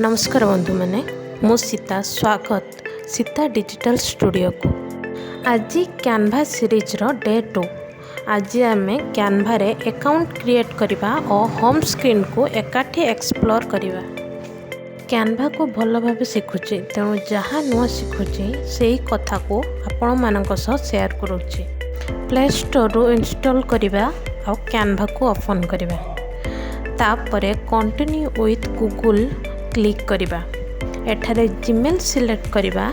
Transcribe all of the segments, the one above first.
नमस्कार बंधु मैंने मु सीता स्वागत सीता डिजिटल स्टूडियो को। आज कैनवा सीरीज रो डे 2। आज आम कैनवा रे अकाउंट क्रिएट करवा और होम स्क्रीन को एकाठी एक्सप्लोर करवा। कैनवा को भल भाव शिखुची, तेणु जहाँ नुआ शिखुची से कथा को आपण मानक सह शेयर करुच्ची। प्ले स्टोर रू इंस्टॉल करवा और कैनवा को ओपन करवा, तापरे कंटिन्यू विथ गूगल क्लिक करवा। एठारे जीमेल सिलेक्ट करवा।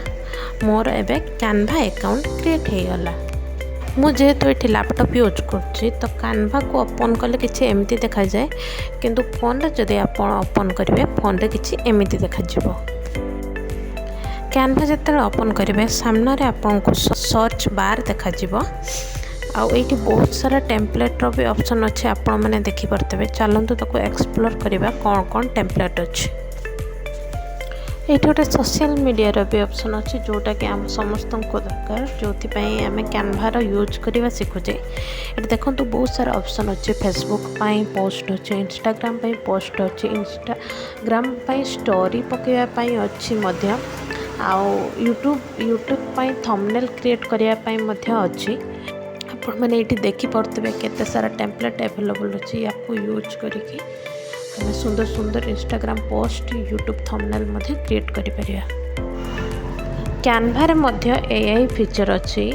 मोर एबे कैनवा अकाउंट क्रिएट हो गला। मु जेहेतु ये लैपटॉप यूज करछि तो कैनवा को ओपन कले किछि एमती देखा जाए, किंतु फोन रे जदि आपण ओपन करिवे फोन रे किछि एमती देखा जिवो। कैनवा जते ओपन करिवे सामने रे आपण को सर्च बार देखा जिवो। आउ एठी बहुत सारा टेम्पलेट रो भी ऑप्शन अछि, आपण माने देखि परतबे। चलंतु ताको एक्सप्लोर करबा कोन कोन टेम्पलेट अछि। ये गोटे सोशल मीडिया भी ऑप्शन अच्छे, जोटा कि आम समस्त को दरकार, जो आम कैनवा यूज करवा शिखुचे। ये देखो तो बहुत सारा ऑप्शन अच्छे। फेसबुक पोस्ट अच्छे, इंस्टाग्राम पोस्ट अच्छे, इंस्टाग्राम स्टोरी पकेवाई अच्छी, यूट्यूब थंबनेल क्रिएट करने अच्छी। आपण मैंने ये देखिपे केते सारा टेम्पलेट अवेलेबल अच्छी। या यूज करके हमें सुंदर सुंदर Instagram post YouTube thumbnail create करि परिया। कैनवा रे मध्य एआई फीचर अच्छी।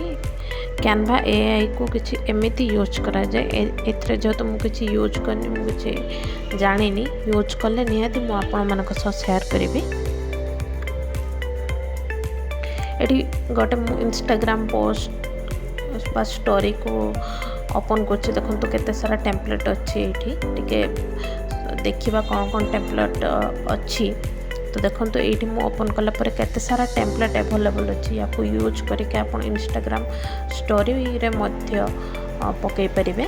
कैनवा एआई को किसी एमती यूज करा जाए। एथरे जेहेतु मु किसी यूज करनी, मु किसी जानिनी, यूज कले निहाती मु आपण मानक सह शेयर करिवि। एठी गोटे मु इंस्टाग्राम पोस्ट बा स्टोरी को ओपन करछि। देखंतु केते सारा टेम्पलेट अच्छी। एठी टिके देखिबा कौन कौन टेम्पलेट अच्छी। तो देखो ये मु ओपन कला पर केते सारा टेम्पलेट अवेलेबल अच्छी। या यूज करके आप इंस्टाग्राम स्टोरी रे मध्य पकई परिबे।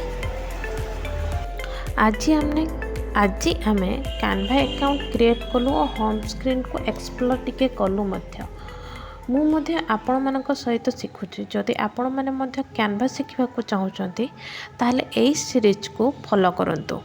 आज आमे कैनवा अकाउंट क्रिएट कलु और होम स्क्रीन को एक्सप्लोर टिके कलु मध्य। मु मध्य आपण मानक सहित शिखुची। जदि आपण माने मध्य कैनवा शिखिबा को चाहुचंती ताहले एई सीरीज को फॉलो करंतु।